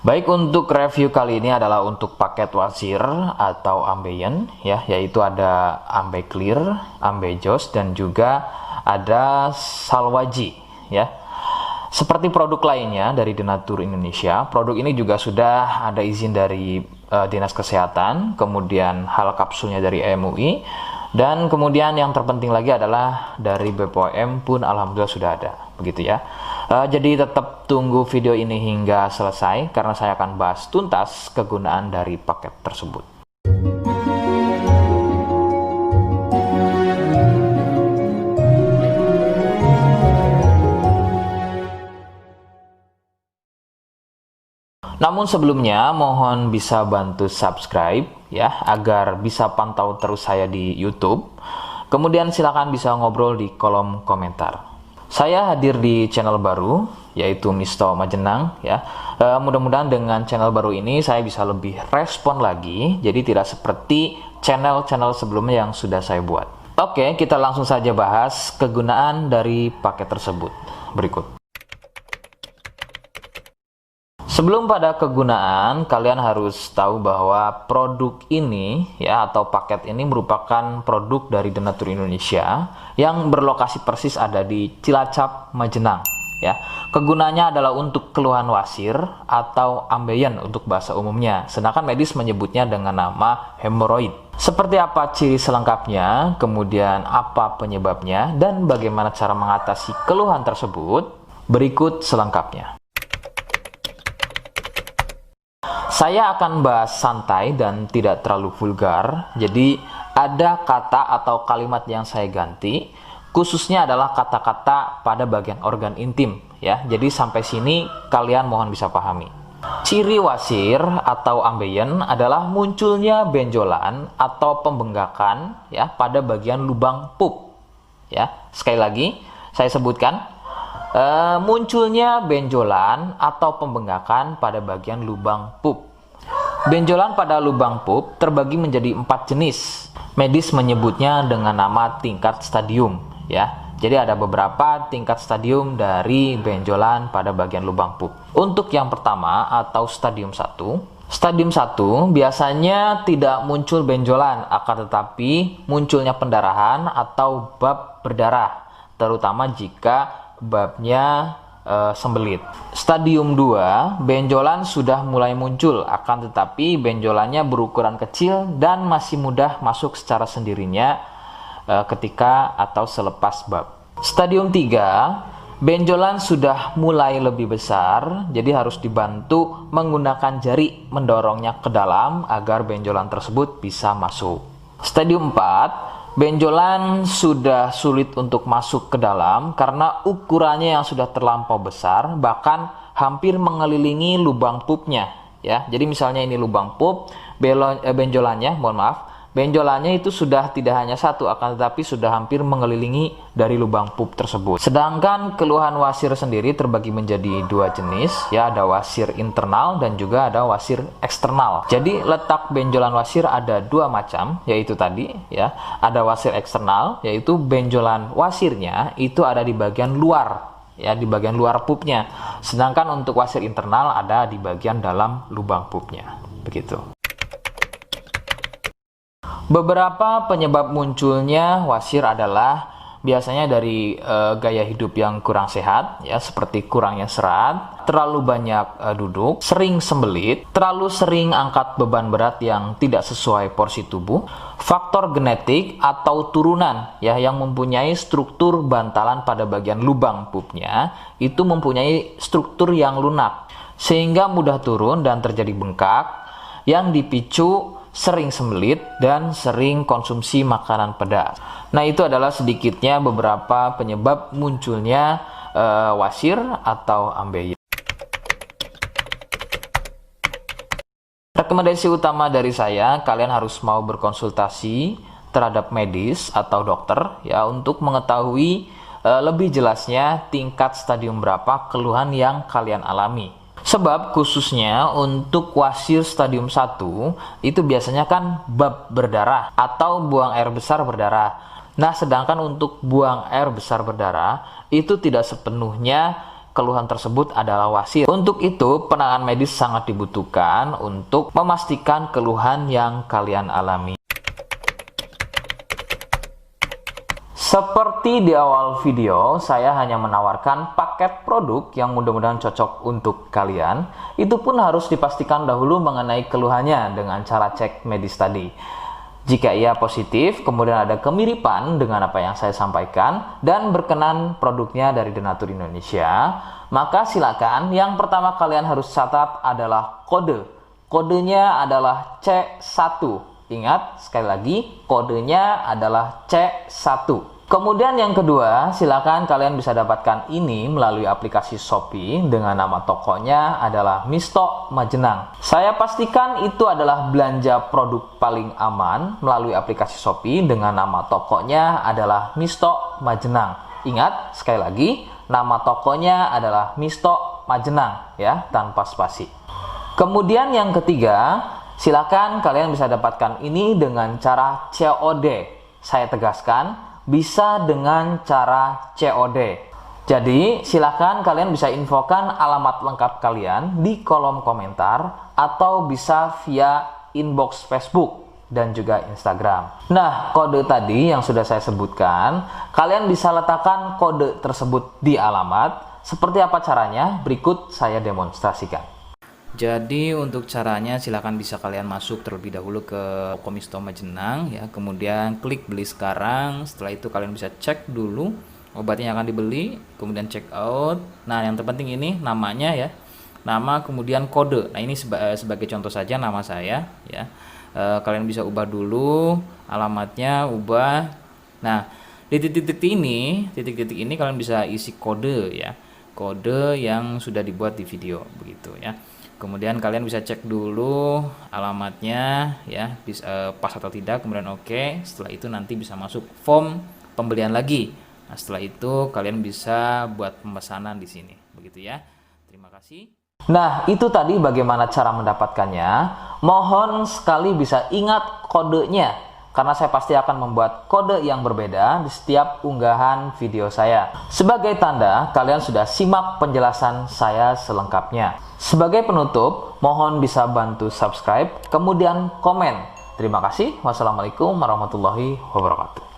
Baik, untuk review kali ini adalah untuk paket wasir atau ambeien ya, yaitu ada ambe clear, ambe jos, dan juga ada salwaji ya. Seperti produk lainnya dari Denatur Indonesia, produk ini juga sudah ada izin dari Dinas Kesehatan, kemudian hal kapsulnya dari MUI, dan kemudian yang terpenting lagi adalah dari BPOM pun alhamdulillah sudah ada, begitu ya. Jadi tetap tunggu video ini hingga selesai karena saya akan bahas tuntas kegunaan dari paket tersebut. Namun sebelumnya mohon bisa bantu subscribe ya agar bisa pantau terus saya di YouTube. Kemudian silakan bisa ngobrol di kolom komentar. Saya hadir di channel baru yaitu Misto Majenang ya. Mudah-mudahan dengan channel baru ini saya bisa lebih respon lagi. Jadi tidak seperti channel-channel sebelumnya yang sudah saya buat. Oke, kita langsung saja bahas kegunaan dari paket tersebut. Berikut. Sebelum pada kegunaan, kalian harus tahu bahwa produk ini ya atau paket ini merupakan produk dari Denatur Indonesia yang berlokasi persis ada di Cilacap, Majenang ya. Kegunaannya adalah untuk keluhan wasir atau ambeien untuk bahasa umumnya, sedangkan medis menyebutnya dengan nama hemoroid. Seperti apa ciri selengkapnya, kemudian apa penyebabnya, dan bagaimana cara mengatasi keluhan tersebut, berikut selengkapnya. Saya akan bahas santai dan tidak terlalu vulgar, jadi ada kata atau kalimat yang saya ganti, khususnya adalah kata-kata pada bagian organ intim ya. Jadi sampai sini kalian mohon bisa pahami. Ciri wasir atau ambeien adalah munculnya benjolan atau pembengkakan ya pada bagian lubang pup ya. Sekali lagi saya sebutkan, munculnya benjolan atau pembengkakan pada bagian lubang pup. Benjolan pada lubang pup terbagi menjadi 4 jenis. Medis menyebutnya dengan nama tingkat stadium ya. Jadi ada beberapa tingkat stadium dari benjolan pada bagian lubang pup. Untuk yang pertama atau stadium 1, stadium 1 biasanya tidak muncul benjolan, akan tetapi munculnya pendarahan atau bab berdarah, terutama jika babnya sembelit. Stadium 2, benjolan sudah mulai muncul, akan tetapi benjolannya berukuran kecil dan masih mudah masuk secara sendirinya ketika atau selepas bab. Stadium 3, benjolan sudah mulai lebih besar, jadi harus dibantu menggunakan jari mendorongnya ke dalam agar benjolan tersebut bisa masuk. Stadium 4, benjolan sudah sulit untuk masuk ke dalam karena ukurannya yang sudah terlampau besar, bahkan hampir mengelilingi lubang pupnya ya. Jadi misalnya ini lubang pup, benjolannya, mohon maaf, benjolannya itu sudah tidak hanya satu, akan tetapi sudah hampir mengelilingi dari lubang pup tersebut. Sedangkan keluhan wasir sendiri terbagi menjadi 2 jenis ya, ada wasir internal dan juga ada wasir eksternal. Jadi letak benjolan wasir ada 2 macam, yaitu tadi ya, ada wasir eksternal yaitu benjolan wasirnya itu ada di bagian luar ya, di bagian luar pupnya. Sedangkan untuk wasir internal ada di bagian dalam lubang pupnya. Begitu. Beberapa penyebab munculnya wasir adalah biasanya dari gaya hidup yang kurang sehat ya, seperti kurangnya serat, terlalu banyak duduk, sering sembelit, terlalu sering angkat beban berat yang tidak sesuai porsi tubuh, faktor genetik atau turunan ya yang mempunyai struktur bantalan pada bagian lubang pupnya itu mempunyai struktur yang lunak sehingga mudah turun dan terjadi bengkak yang dipicu sering sembelit dan sering konsumsi makanan pedas. Nah, itu adalah sedikitnya beberapa penyebab munculnya wasir atau ambeien. Rekomendasi utama dari saya, kalian harus mau berkonsultasi terhadap medis atau dokter ya untuk mengetahui lebih jelasnya tingkat stadium berapa keluhan yang kalian alami. Sebab khususnya untuk wasir stadium 1 itu biasanya kan bab berdarah atau buang air besar berdarah. Nah, sedangkan untuk buang air besar berdarah itu tidak sepenuhnya keluhan tersebut adalah wasir. Untuk itu, penanganan medis sangat dibutuhkan untuk memastikan keluhan yang kalian alami. Seperti di awal video, saya hanya menawarkan paket produk yang mudah-mudahan cocok untuk kalian. Itu pun harus dipastikan dahulu mengenai keluhannya dengan cara cek medis tadi. Jika ia positif, kemudian ada kemiripan dengan apa yang saya sampaikan, dan berkenan produknya dari Denatur Indonesia, maka silakan. Yang pertama kalian harus catat adalah kode. Kodenya adalah C1. Ingat, sekali lagi, kodenya adalah C1. Kemudian yang kedua, silakan kalian bisa dapatkan ini melalui aplikasi Shopee dengan nama tokonya adalah Misto Majenang. Saya pastikan itu adalah belanja produk paling aman melalui aplikasi Shopee dengan nama tokonya adalah Misto Majenang. Ingat, sekali lagi, nama tokonya adalah Misto Majenang ya, tanpa spasi. Kemudian yang ketiga, silakan kalian bisa dapatkan ini dengan cara COD. Saya tegaskan, bisa dengan cara COD. Jadi silakan kalian bisa infokan alamat lengkap kalian di kolom komentar atau bisa via inbox Facebook dan juga Instagram. Nah, kode tadi yang sudah saya sebutkan, kalian bisa letakkan kode tersebut di alamat. Seperti apa caranya? Berikut saya demonstrasikan. Jadi untuk caranya silakan bisa kalian masuk terlebih dahulu ke toko Misto Majenang ya, kemudian klik beli sekarang. Setelah itu kalian bisa cek dulu obatnya yang akan dibeli, kemudian check out. Nah, yang terpenting ini namanya ya, nama kemudian kode. Nah, ini sebagai contoh saja nama saya ya. Kalian bisa ubah dulu alamatnya, ubah. Nah, di titik-titik ini kalian bisa isi kode ya, kode yang sudah dibuat di video begitu ya. Kemudian kalian bisa cek dulu alamatnya ya, pas atau tidak, kemudian oke. Setelah itu nanti bisa masuk form pembelian lagi. Nah, setelah itu kalian bisa buat pemesanan di sini begitu ya. Terima kasih. Nah, itu tadi bagaimana cara mendapatkannya. Mohon sekali bisa ingat kodenya, karena saya pasti akan membuat kode yang berbeda di setiap unggahan video saya. Sebagai tanda, kalian sudah simak penjelasan saya selengkapnya. Sebagai penutup, mohon bisa bantu subscribe, kemudian komen. Terima kasih. Wassalamualaikum warahmatullahi wabarakatuh.